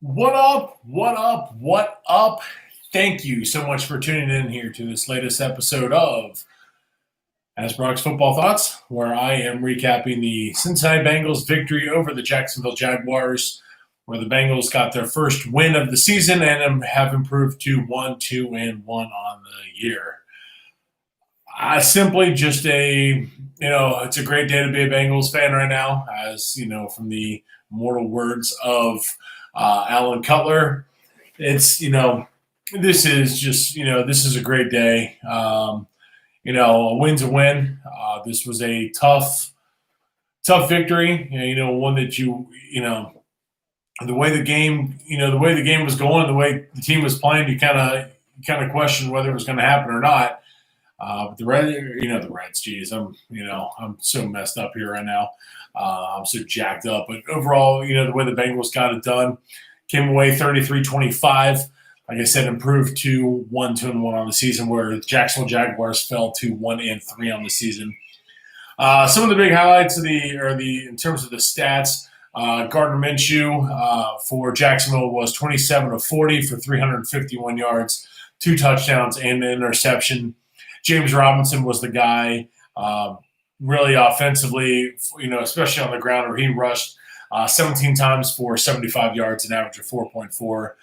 What up? What up? What up? Thank you so much for tuning in here to this latest episode of As Brock's Football Thoughts, where I am recapping the Cincinnati Bengals victory over the Jacksonville Jaguars, where the Bengals got their first win of the season and have improved to 1-2-1 on the year. Simply just it's a great day to be a Bengals fan right now, as from the mortal words of Alan Cutler. This is a great day. A win's a win. This was a tough victory. One that the way the game was going, the way the team was playing, you kind of questioned whether it was going to happen or not. But the Reds, geez, I'm so messed up here right now. I'm so jacked up. But overall, the way the Bengals got it done, came away 33-25. Like I said, improved to 1-2-1 on the season, where the Jacksonville Jaguars fell to 1-3 on the season. Some of the big highlights in terms of the stats. Gardner Minshew for Jacksonville was 27 of 40 for 351 yards, 2 touchdowns, and an interception. James Robinson was the guy, really offensively, especially on the ground, where he rushed 17 times for 75 yards, an average of 4.4.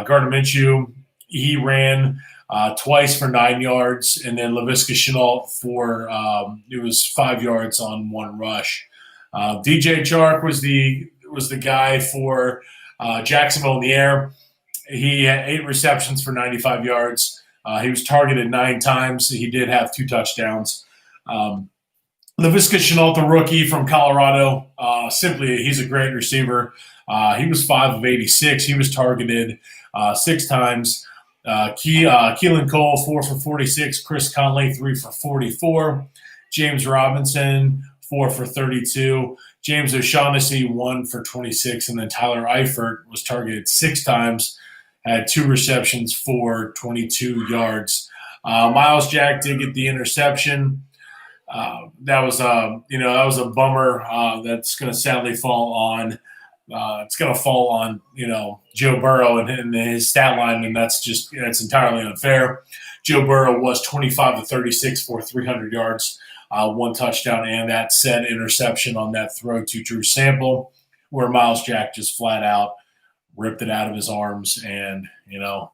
Gardner Minshew, he ran twice for 9 yards, and then Laviska Shenault for it was 5 yards on 1 rush. DJ Chark was the guy for Jacksonville in the air. He had 8 receptions for 95 yards. He was targeted 9 times. He did have 2 touchdowns. Laviska Shenault, the rookie from Colorado, he's a great receiver. He was 5 of 86. He was targeted 6 times. Keelan Cole, 4 for 46. Chris Conley, 3 for 44. James Robinson, 4 for 32. James O'Shaughnessy, 1 for 26. And then Tyler Eifert was targeted 6 times, had 2 receptions for 22 yards. Miles Jack did get the interception. That was a bummer. That's going to sadly fall on. It's going to fall on Joe Burrow and his stat line, and that's entirely unfair. Joe Burrow was 25 of 36 for 300 yards, 1 touchdown, and that said interception on that throw to Drew Sample, where Miles Jack just flat out ripped it out of his arms and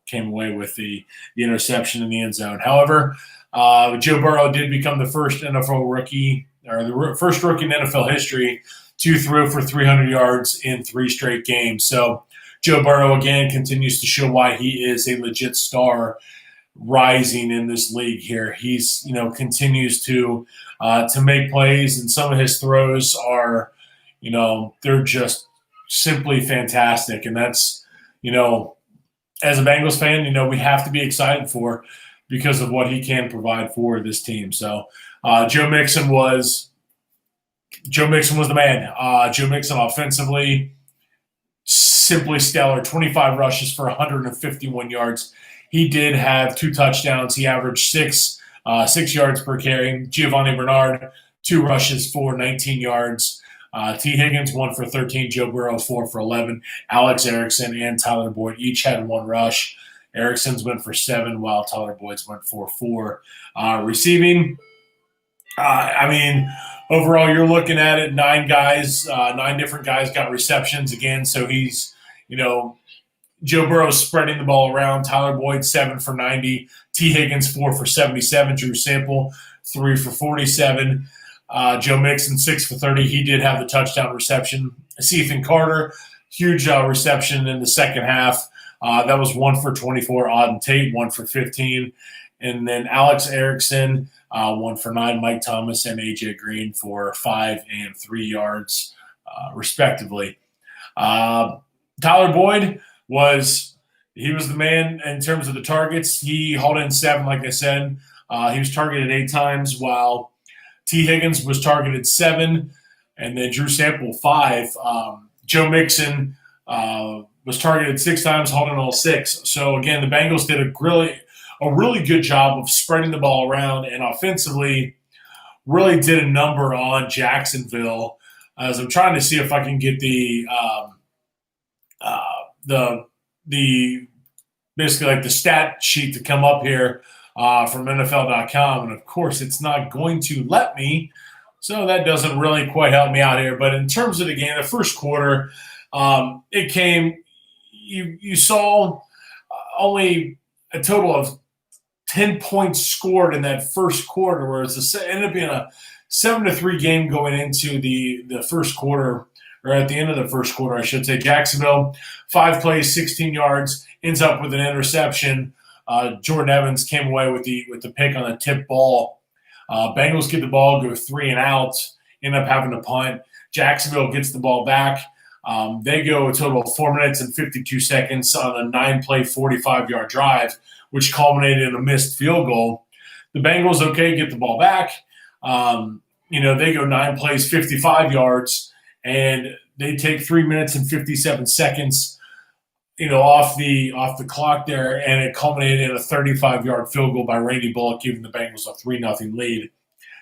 came away with the interception in the end zone. However, Joe Burrow did become the first NFL rookie, or the first rookie in NFL history to throw for 300 yards in 3 straight games. So Joe Burrow again continues to show why he is a legit star rising in this league here. He's continues to make plays, and some of his throws are they're just simply fantastic. And that's as a Bengals fan, we have to be excited for, because of what he can provide for this team. So Joe Mixon was the man. Joe Mixon offensively, simply stellar. 25 rushes for 151 yards. He did have 2 touchdowns. He averaged 6 yards per carry. Giovanni Bernard, 2 rushes for 19 yards. T. Higgins, 1 for 13. Joe Burrow, 4 for 11. Alex Erickson and Tyler Boyd each had 1 rush. Erickson's went for 7, while Tyler Boyd's went for 4. Receiving, overall, you're looking at it, 9 different guys got receptions again. So he's, Joe Burrow's spreading the ball around. Tyler Boyd, 7 for 90. T. Higgins, 4 for 77. Drew Sample, 3 for 47. Joe Mixon, 6 for 30. He did have the touchdown reception. Ethan Carter, huge reception in the second half. That was 1 for 24. Auden Tate, 1 for 15. And then Alex Erickson, 1 for 9. Mike Thomas and A.J. Green for 5 and 3 yards, respectively. Tyler Boyd was the man in terms of the targets. He hauled in 7, like I said. He was targeted 8 times, while T. Higgins was targeted 7, and then Drew Sample 5. Joe Mixon was targeted 6 times, holding all 6. So again, the Bengals did a really good job of spreading the ball around, and offensively really did a number on Jacksonville. As I'm trying to see if I can get the basically like the stat sheet to come up here from NFL.com, and of course it's not going to let me. So that doesn't really quite help me out here. But in terms of the game, the first quarter, it came. You saw only a total of 10 points scored in that first quarter, whereas it ended up being a 7-3 game going into the first quarter, or at the end of the first quarter, I should say. Jacksonville, 5 plays, 16 yards, ends up with an interception. Jordan Evans came away with the pick on the tip ball. Bengals get the ball, go 3 and out, end up having to punt. Jacksonville gets the ball back. They go a total of 4 minutes and 52 seconds on a 9-play, 45-yard drive, which culminated in a missed field goal. The Bengals, get the ball back. They go 9 plays, 55 yards, and they take 3 minutes and 57 seconds, off the clock there, and it culminated in a 35-yard field goal by Randy Bullock, giving the Bengals a 3-0 lead.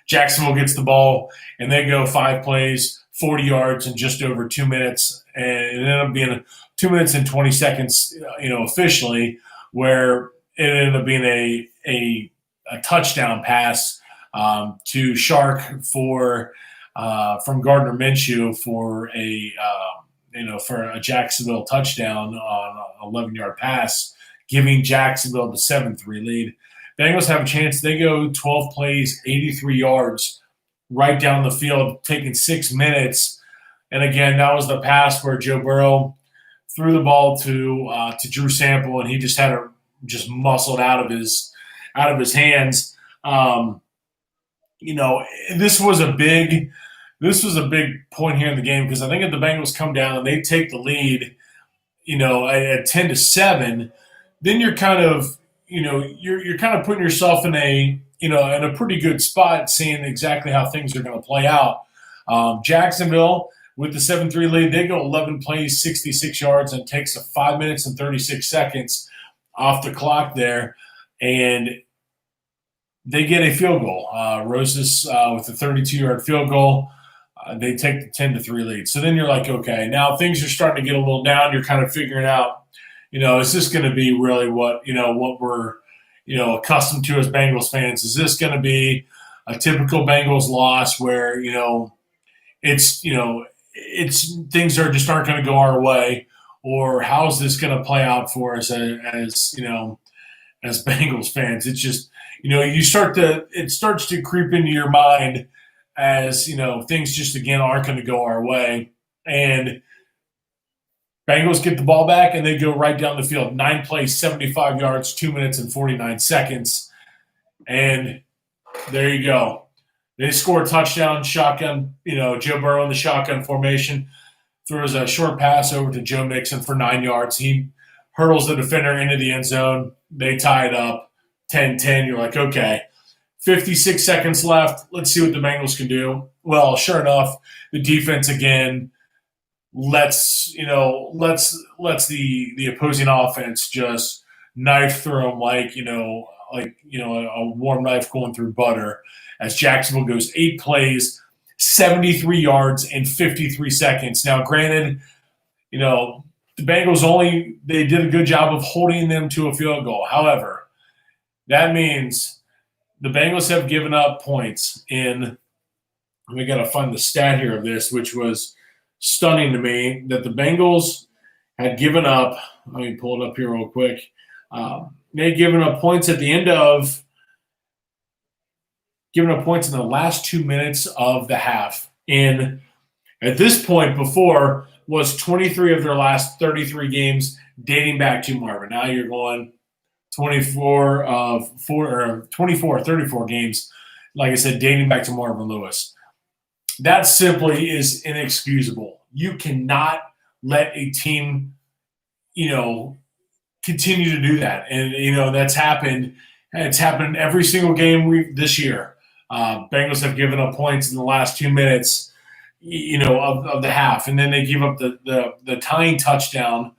Jacksonville gets the ball, and they go 5 plays, 40 yards in just over 2 minutes, and it ended up being 2 minutes and 20 seconds, officially, where it ended up being a touchdown pass to Shark from Gardner Minshew for a Jacksonville touchdown on an 11-yard pass, giving Jacksonville the 7-3 lead. Bengals have a chance. They go 12 plays, 83 yards, right down the field, taking 6 minutes. And again, that was the pass where Joe Burrow threw the ball to Drew Sample, and he just had it just muscled out of his hands. This was a big point here in the game, because I think if the Bengals come down and they take the lead, at 10-7, then you're kind of you're kind of putting yourself in a pretty good spot, seeing exactly how things are going to play out. Jacksonville with the 7-3 lead, they go 11 plays, 66 yards, and takes 5 minutes and 36 seconds off the clock there, and they get a field goal. Rosas with a 32-yard field goal. They take the 10-3 lead. So then you're like, okay, now things are starting to get a little down. You're kind of figuring out, is this going to be really what we're, accustomed to as Bengals fans? Is this going to be a typical Bengals loss where, it's things are just aren't going to go our way, or how's this going to play out for us as Bengals fans? It's just, it starts to creep into your mind as, things just, again, aren't going to go our way. And Bengals get the ball back, and they go right down the field. 9 plays, 75 yards, 2 minutes and 49 seconds. And there you go. They score a touchdown, shotgun, Joe Burrow in the shotgun formation, throws a short pass over to Joe Mixon for 9 yards. He hurdles the defender into the end zone. They tie it up 10-10. You're like, okay, 56 seconds left. Let's see what the Bengals can do. Well, sure enough, the defense again lets the opposing offense just knife through them like a warm knife going through butter, as Jacksonville goes 8 plays, 73 yards in 53 seconds. Now, granted, the Bengals they did a good job of holding them to a field goal. However, that means the Bengals have given up points in – we got to find the stat here of this, which was stunning to me, that the Bengals had given up – let me pull it up here real quick. They had given up points at the end of – given up points in the last 2 minutes of the half. And at this point before was 23 of their last 33 games dating back to Marvin. Now you're going 24 34 games, like I said, dating back to Marvin Lewis. That simply is inexcusable. You cannot let a team, continue to do that. And, that's happened. It's happened every single game this year. Bengals have given up points in the last 2 minutes, of the half. And then they give up the tying touchdown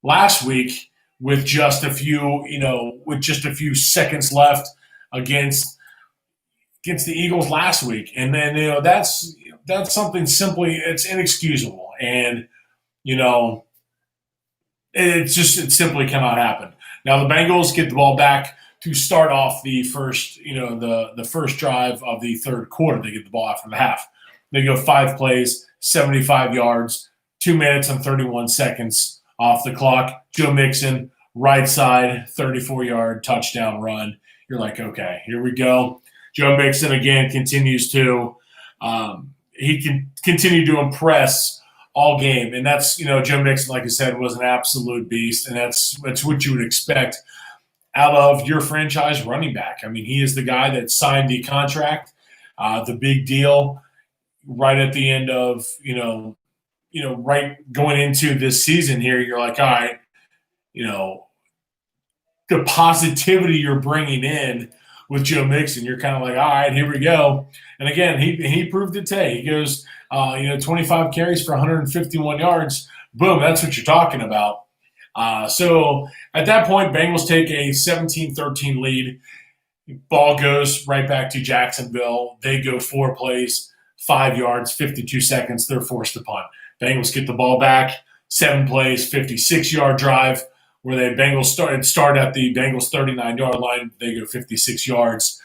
last week with just a few seconds left against the Eagles last week. And then, that's something simply, it's inexcusable. And, It simply cannot happen. Now the Bengals get the ball back to start off the first, the first drive of the third quarter. They get the ball after the half. They go 5 plays, 75 yards, 2 minutes and 31 seconds off the clock. Joe Mixon, right side, 34-yard touchdown run. You're like, okay, here we go. Joe Mixon again continues to he can continue to impress all game, and that's Joe Mixon, like I said, was an absolute beast, and that's what you would expect out of your franchise running back. I mean, he is the guy that signed the contract, the big deal, right at the end of right going into this season here. You're like, all right, the positivity you're bringing in with Joe Mixon, you're kind of like, all right, here we go. And again, he proved it today. He goes, 25 carries for 151 yards. Boom, that's what you're talking about. So at that point, Bengals take a 17-13 lead. Ball goes right back to Jacksonville. They go 4 plays, 5 yards, 52 seconds. They're forced to punt. Bengals get the ball back, 7 plays, 56-yard drive, where the Bengals start at the Bengals 39-yard line. They go 56 yards,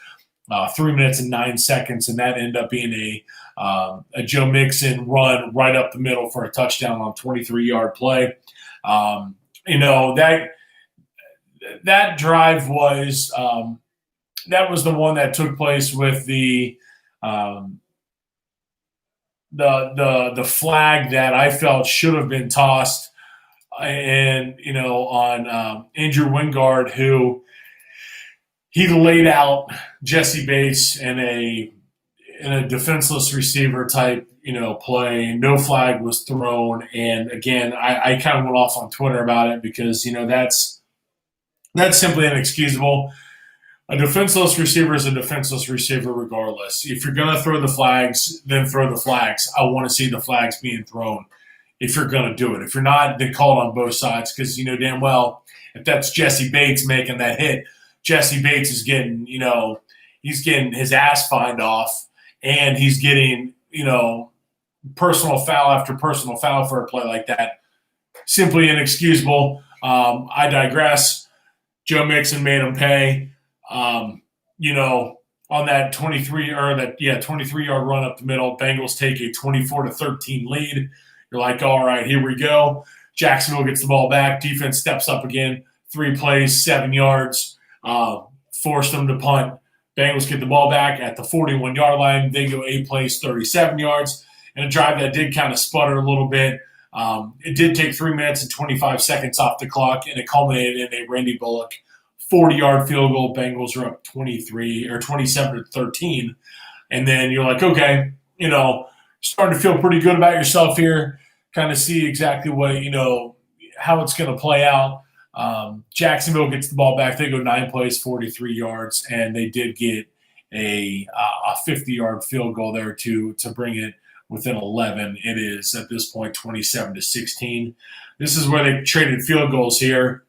3 minutes and 9 seconds, and that ended up being a Joe Mixon run right up the middle for a touchdown on a 23-yard play. That drive was that was the one that took place with the flag that I felt should have been tossed, and on Andrew Wingard, who he laid out Jesse Bates in a defenseless receiver type play. No flag was thrown, and again, I kind of went off on Twitter about it because that's simply inexcusable. A defenseless receiver is a defenseless receiver regardless. If you're going to throw the flags, then throw the flags. I want to see the flags being thrown if you're going to do it. If you're not, then call it on both sides because you know damn well if that's Jesse Bates making that hit, Jesse Bates is getting, he's getting his ass fined off, and he's getting, personal foul after personal foul for a play like that. Simply inexcusable. I digress. Joe Mixon made him pay. On that 23-yard run up the middle, Bengals take a 24-13 lead. You're like, all right, here we go. Jacksonville gets the ball back. Defense steps up again. 3 plays, 7 yards. Force them to punt. Bengals get the ball back at the 41-yard line. They go 8 plays, 37 yards. And a drive that did kind of sputter a little bit. It did take 3 minutes and 25 seconds off the clock, and it culminated in a Randy Bullock 40-yard field goal. Bengals are up 27-13. And then you're like, okay, starting to feel pretty good about yourself here, kind of see exactly what, how it's going to play out. Jacksonville gets the ball back. They go 9 plays, 43 yards, and they did get a 50-yard field goal there to bring it within 11. It is, at this point, 27-16. This is where they traded field goals here.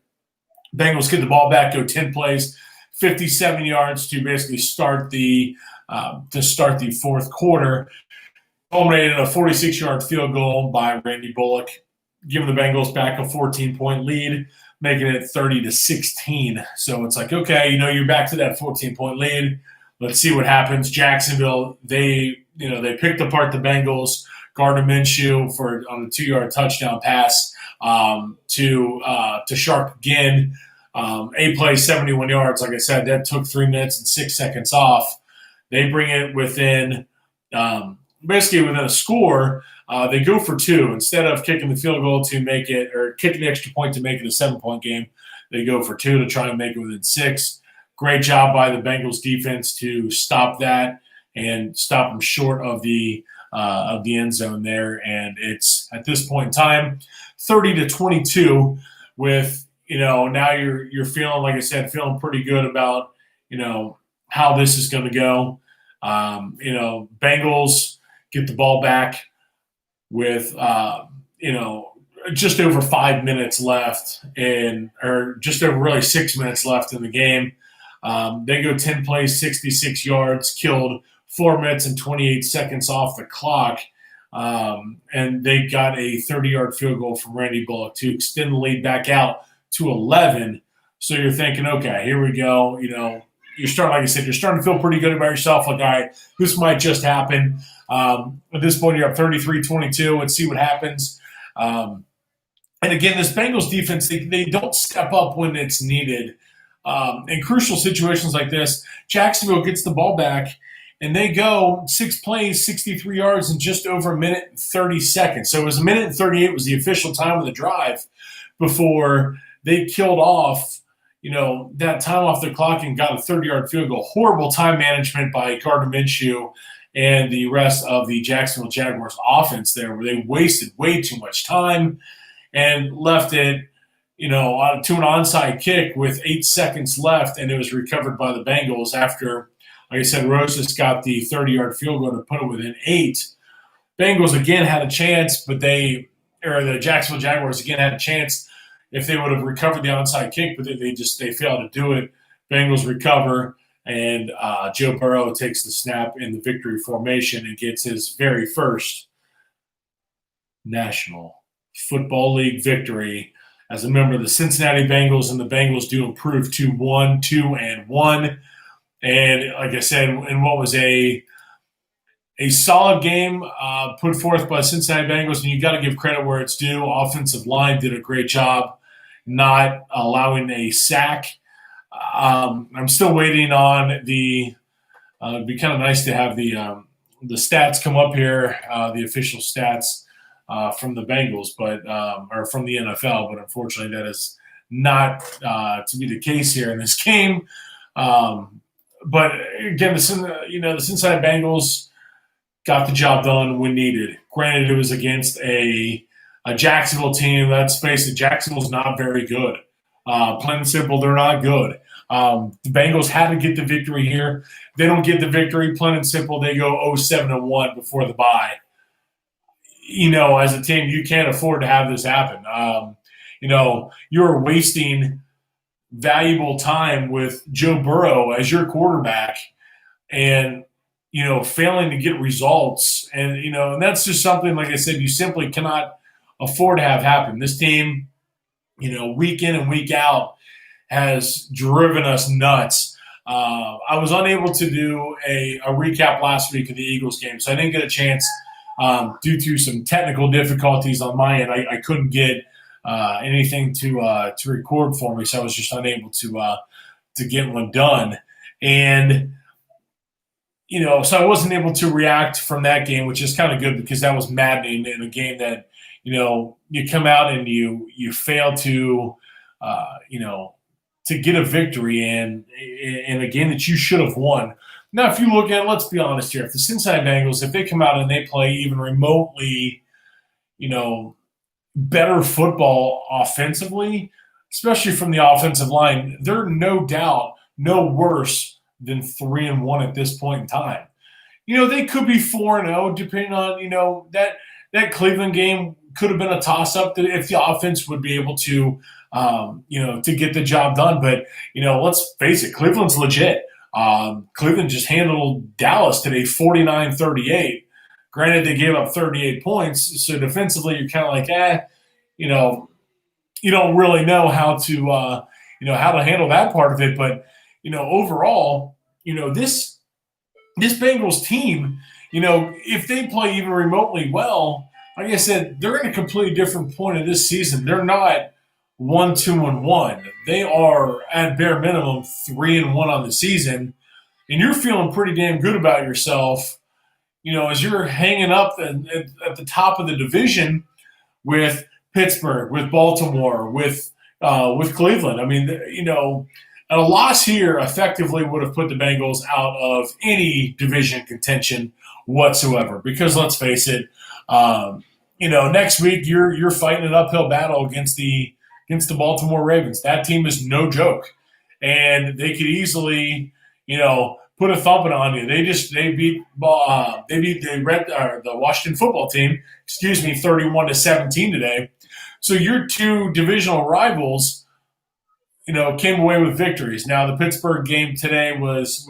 Bengals get the ball back, go 10 plays, 57 yards to basically start the fourth quarter. Culminated in a 46-yard field goal by Randy Bullock, giving the Bengals back a 14-point lead, making it 30-16. So it's like, okay, you're back to that 14-point lead. Let's see what happens. Jacksonville, they picked apart the Bengals. Gardner Minshew on a 2-yard touchdown pass to Sharp again. 8 plays, 71 yards. Like I said, that took 3 minutes and 6 seconds off. They bring it within basically within a score. They go for 2. Instead of kicking the field goal to make it, or kicking the extra point to make it a 7-point game, they go for 2 to try and make it within 6. Great job by the Bengals defense to stop that and stop them short of the end zone there. And it's, at this point in time, 30-22 with, now you're feeling, like I said, feeling pretty good about, how this is going to go. Bengals get the ball back with, just over 5 minutes left or just over really 6 minutes left in the game. They go 10 plays, 66 yards, killed 4 minutes and 28 seconds off the clock. and they got a 30-yard field goal from Randy Bullock to extend the lead back out to 11. So you're thinking, okay, here we go. You're starting, like I said, you're starting to feel pretty good about yourself. Like, all right, this might just happen. At this point, you're up 33-22. Let's see what happens. And again, this Bengals defense, they don't step up when it's needed. In crucial situations like this, Jacksonville gets the ball back, and they go 6 plays, 63 yards in just over a minute and 30 seconds. So it was a minute and 38 was the official time of the drive before they killed off, that time off the clock and got a 30-yard field goal. Horrible time management by Gardner Minshew and the rest of the Jacksonville Jaguars offense there, where they wasted way too much time and left it, to an onside kick with 8 seconds left, and it was recovered by the Bengals after, like I said, Rosas got the 30-yard field goal to put it within 8. Bengals again had a chance, but the Jacksonville Jaguars again had a chance if they would have recovered the onside kick, but they failed to do it. Bengals recover, and Joe Burrow takes the snap in the victory formation and gets his very first National Football League victory as a member of the Cincinnati Bengals, and the Bengals do improve to 1-2-1. And like I said, in what was a solid game put forth by the Cincinnati Bengals, and you got to give credit where it's due. Offensive line did a great job not allowing a sack. I'm still waiting on the it'd be kind of nice to have the stats come up here, the official stats from the Bengals, or from the NFL, but unfortunately that is not to be the case here in this game. But again, the Cincinnati Bengals got the job done when needed. Granted, it was against a Jacksonville team. Let's face it, Jacksonville's not very good. Plain and simple, they're not good. The Bengals had to get the victory here. They don't get the victory. Plain and simple, they go 0-7-1 before the bye. As a team, you can't afford to have this happen. You're wasting valuable time with Joe Burrow as your quarterback and, failing to get results. And, and that's just something, like I said, you simply cannot afford to have happen. This team, week in and week out has driven us nuts. I was unable to do a recap last week of the Eagles game, so I didn't get a chance due to some technical difficulties on my end. I couldn't get anything to record for me, so I was just unable to get one done. And so I wasn't able to react from that game, which is kind of good because that was maddening in a game that you come out and you fail to to get a victory in a game that you should have won. Now, if you look at it, let's be honest here. If the Cincinnati Bengals, if they come out and they play even remotely, better football offensively, especially from the offensive line, they're no doubt no worse than 3-1 at this point in time. They could be 4-0, depending on, that Cleveland game could have been a toss-up if the offense would be able to, to get the job done. But, let's face it, Cleveland's legit. Cleveland just handled Dallas today 49-38. Granted, they gave up 38 points, so defensively you're kind of like, you don't really know how to, how to handle that part of it. But, overall, this Bengals team, if they play even remotely well, like I said, they're in a completely different point of this season. They're not 1-2-1. They are at bare minimum 3-1 on the season, and you're feeling pretty damn good about yourself. As you're hanging up at the top of the division with Pittsburgh, with Baltimore, with Cleveland. I mean, a loss here effectively would have put the Bengals out of any division contention whatsoever. Because let's face it, next week you're fighting an uphill battle against the Baltimore Ravens. That team is no joke, and they could easily, put a thumping on you. They beat the Washington football team, 31-17 today. So your two divisional rivals, came away with victories. Now the Pittsburgh game today was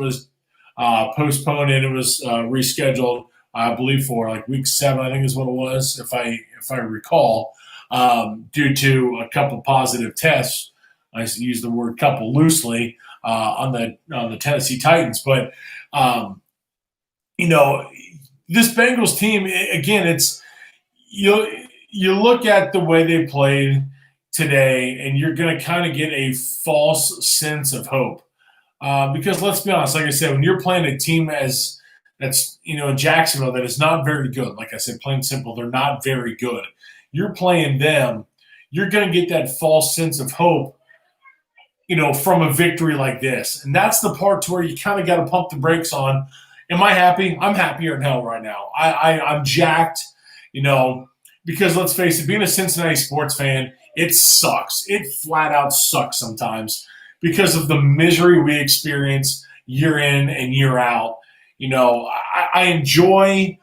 postponed and it was rescheduled I believe for like week 7, I think is what it was, if I recall, due to a couple positive tests. I use the word couple loosely on the Tennessee Titans, but you know, this Bengals team again, it's you look at the way they played today, and you're going to kind of get a false sense of hope. Because let's be honest, like I said, when you're playing a team that's in Jacksonville that is not very good, like I said, plain and simple, they're not very good. You're playing them, you're going to get that false sense of hope, from a victory like this. And that's the part to where you kind of got to pump the brakes on. Am I happy? I'm happier than hell right now. I'm jacked, because let's face it, being a Cincinnati sports fan, it sucks. It flat out sucks sometimes because of the misery we experience year in and year out. I enjoy,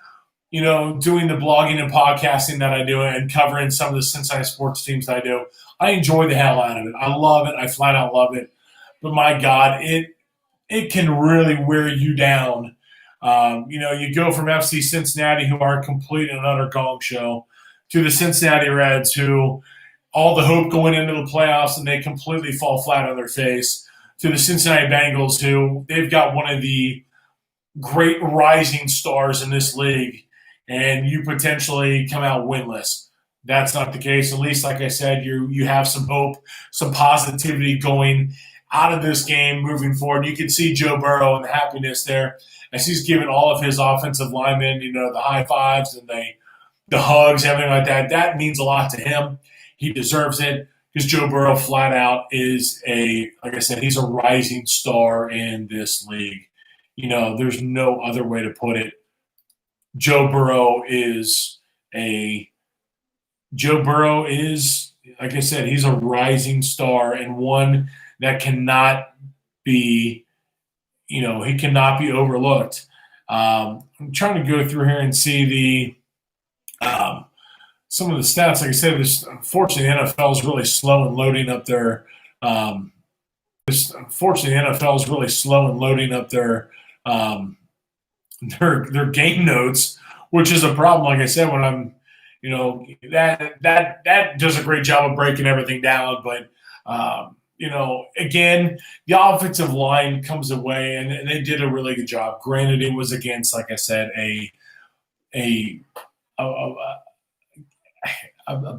doing the blogging and podcasting that I do and covering some of the Cincinnati sports teams that I do. I enjoy the hell out of it. I love it. I flat out love it. But my God, it can really wear you down. You go from FC Cincinnati, who are a complete and utter gong show, to the Cincinnati Reds, who all the hope going into the playoffs and they completely fall flat on their face, to the Cincinnati Bengals, who they've got one of the great rising stars in this league, and you potentially come out winless. That's not the case. At least, like I said, you have some hope, some positivity going out of this game moving forward. You can see Joe Burrow and the happiness there as he's giving all of his offensive linemen, the high fives and the hugs, everything like that. That means a lot to him. He deserves it because Joe Burrow flat out is like I said, he's a rising star in this league. There's no other way to put it. Joe Burrow is, like I said, he's a rising star and one that cannot be, he cannot be overlooked. I'm trying to go through here and see some of the stats. Like I said, unfortunately, the NFL is really slow in loading up their their game notes, which is a problem. Like I said, when I'm, that does a great job of breaking everything down. But, again, the offensive line comes away, and they did a really good job. Granted, it was against, like I said, a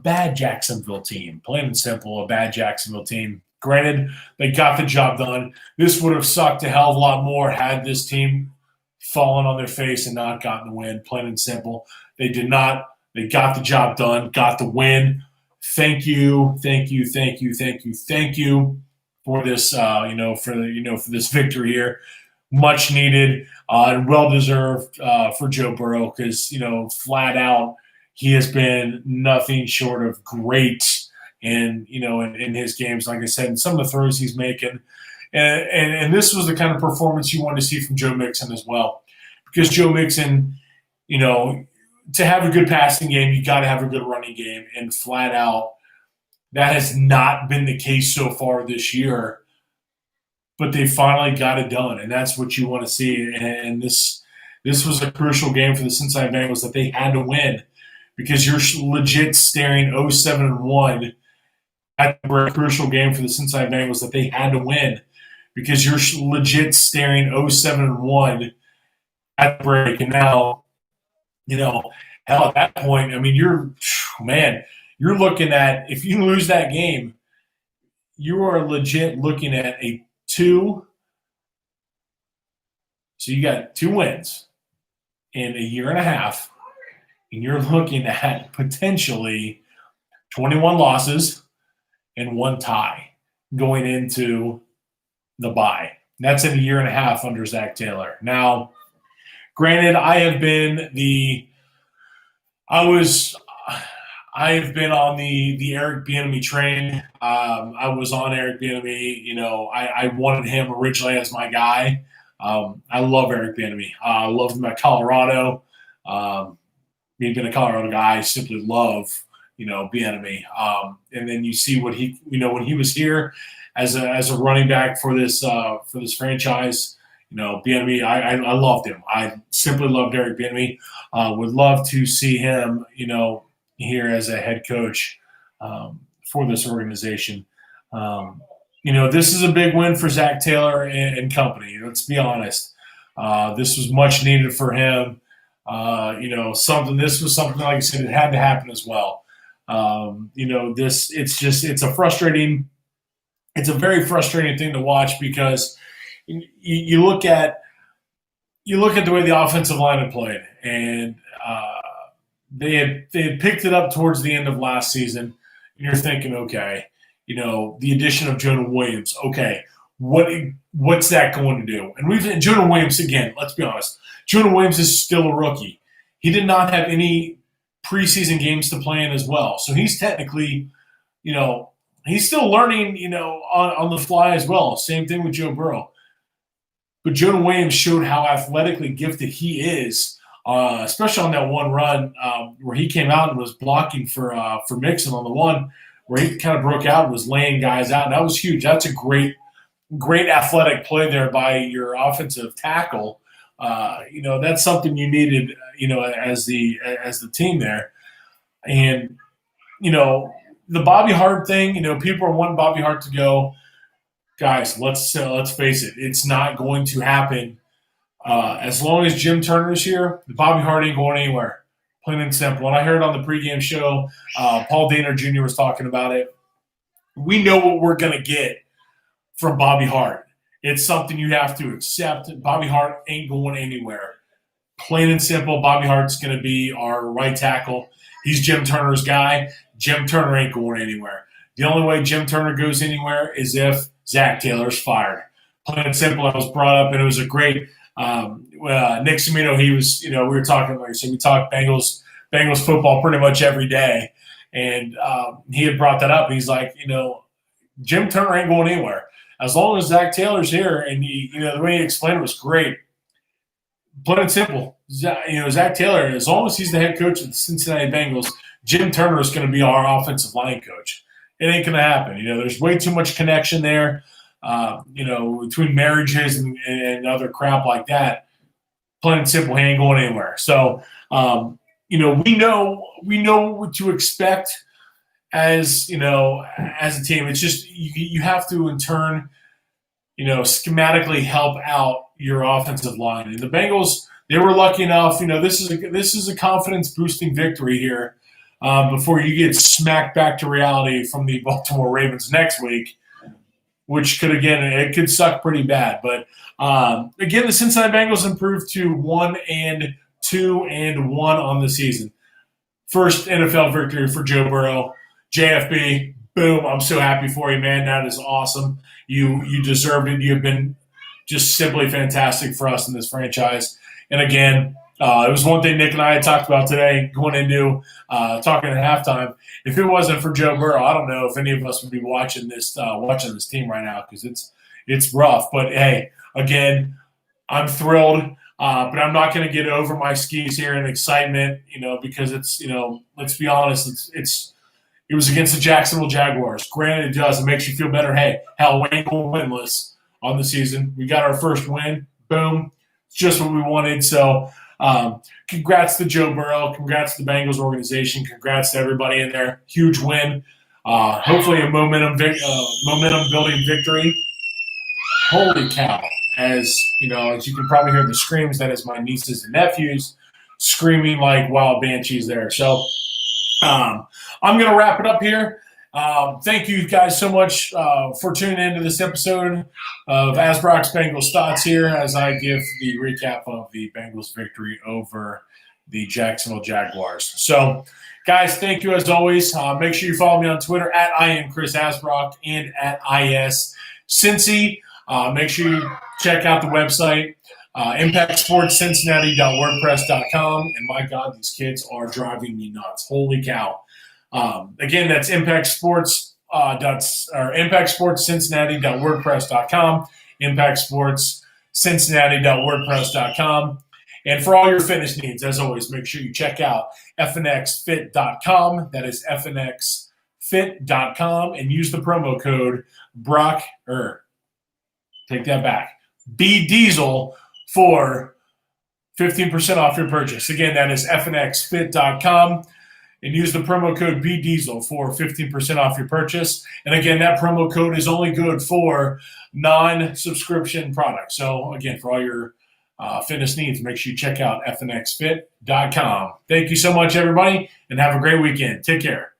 bad Jacksonville team. Plain and simple, a bad Jacksonville team. Granted, they got the job done. This would have sucked a hell of a lot more had this team fallen on their face and not gotten the win. Plain and simple. They did not. They got the job done, got the win. Thank you for this, for this victory here. Much needed and well deserved for Joe Burrow because, flat out, he has been nothing short of great in his games. Like I said, and some of the throws he's making, and this was the kind of performance you wanted to see from Joe Mixon as well, because Joe Mixon, to have a good passing game, you got to have a good running game, and flat out, that has not been the case so far this year. But they finally got it done, and that's what you want to see. And this was a crucial game for the Cincinnati Bengals that they had to win, because you're legit staring 0-7-1 at a crucial game for the Cincinnati Bengals that they had to win, because you're legit staring 0-7-1 at the break. And now, hell, at that point, I mean, you're looking at, if you lose that game, you are legit looking at a 2. So you got 2 wins in a year and a half, and you're looking at potentially 21 losses and 1 tie going into the bye. That's in a year and a half under Zach Taylor. Now, granted, I have been on the Eric Bieniemy train. I was on Eric Bieniemy. I wanted him originally as my guy. I love Eric Bieniemy. I love him at Colorado. Me being a Colorado guy, I simply love, Bieniemy. And then you see what he, when he was here as a running back for this franchise, Bieniemy, I loved him. I simply loved Eric Bieniemy. Would love to see him, here as a head coach for this organization. This is a big win for Zach Taylor and company. Let's be honest. This was much needed for him. This was something, like I said, it had to happen as well. It's a very frustrating thing to watch because you look at the way the offensive line had played, and they had picked it up towards the end of last season, and you're thinking, okay, the addition of Jonah Williams, okay, what's that going to do? And Jonah Williams, again, let's be honest, Jonah Williams is still a rookie. He did not have any preseason games to play in as well, so he's technically, he's still learning, on the fly as well. Same thing with Joe Burrow. But Jonah Williams showed how athletically gifted he is, especially on that one run where he came out and was blocking for Mixon on the one where he kind of broke out and was laying guys out. And that was huge. That's a great athletic play there by your offensive tackle. That's something you needed, as the team there. And, the Bobby Hart thing, people are wanting Bobby Hart to go. Guys, let's face it, it's not going to happen. As long as Jim Turner's here, the Bobby Hart ain't going anywhere. Plain and simple. And I heard on the pregame show, Paul Dehner Jr. was talking about it. We know what we're going to get from Bobby Hart. It's something you have to accept. Bobby Hart ain't going anywhere. Plain and simple, Bobby Hart's going to be our right tackle. He's Jim Turner's guy. Jim Turner ain't going anywhere. The only way Jim Turner goes anywhere is if Zach Taylor's fired. Plain and simple, that was brought up, and it was a great Nick Cimino, he was, we were talking, like I said, we talk Bengals football pretty much every day, and he had brought that up. He's like, Jim Turner ain't going anywhere. As long as Zach Taylor's here, and the way he explained it was great. Plain and simple, Zach Taylor, as long as he's the head coach of the Cincinnati Bengals, Jim Turner is going to be our offensive line coach. It ain't going to happen. There's way too much connection there, between marriages and other crap like that. Plain and simple, he ain't going anywhere. So, we know what to expect as a team. It's just you have to in turn, schematically help out your offensive line. And the Bengals, they were lucky enough. This is a confidence boosting victory here before you get smacked back to reality from the Baltimore Ravens next week, which could suck pretty bad. But again, the Cincinnati Bengals improved to 1-2-1 on the season. First NFL victory for Joe Burrow. JFB, boom! I'm so happy for you, man. That is awesome. You deserved it. You have been just simply fantastic for us in this franchise. And again, it was one thing Nick and I had talked about today going into talking at halftime. If it wasn't for Joe Burrow, I don't know if any of us would be watching this team right now because it's rough. But hey, again, I'm thrilled, but I'm not going to get over my skis here in excitement, because it's let's be honest, it was against the Jacksonville Jaguars. Granted, it does. It makes you feel better. Hey, hell, we ain't going winless on the season. We got our first win. Boom. It's just what we wanted. So congrats to Joe Burrow. Congrats to the Bengals organization. Congrats to everybody in there. Huge win. Hopefully a momentum-building victory. Holy cow. As you can probably hear the screams, that is my nieces and nephews screaming like wild banshees there. So I'm going to wrap it up here. Thank you guys so much for tuning into this episode of Asbrock's Bengals Thoughts here as I give the recap of the Bengals victory over the Jacksonville Jaguars. So, guys, thank you as always. Make sure you follow me on Twitter at I am Chris Asbrock and at IS Cincy. Make sure you check out the website, impactsportscincinnati.wordpress.com. And my God, these kids are driving me nuts. Holy cow. Again, that's impactsportscincinnati.wordpress.com, impactsportscincinnati.wordpress.com. And for all your fitness needs, as always, make sure you check out fnxfit.com. That is fnxfit.com, and use the promo code Brock, take that back, BDiesel for 15% off your purchase. Again, that is fnxfit.com. And use the promo code BDiesel for 15% off your purchase. And again, that promo code is only good for non-subscription products. So again, for all your fitness needs, make sure you check out fnxfit.com. Thank you so much, everybody, and have a great weekend. Take care.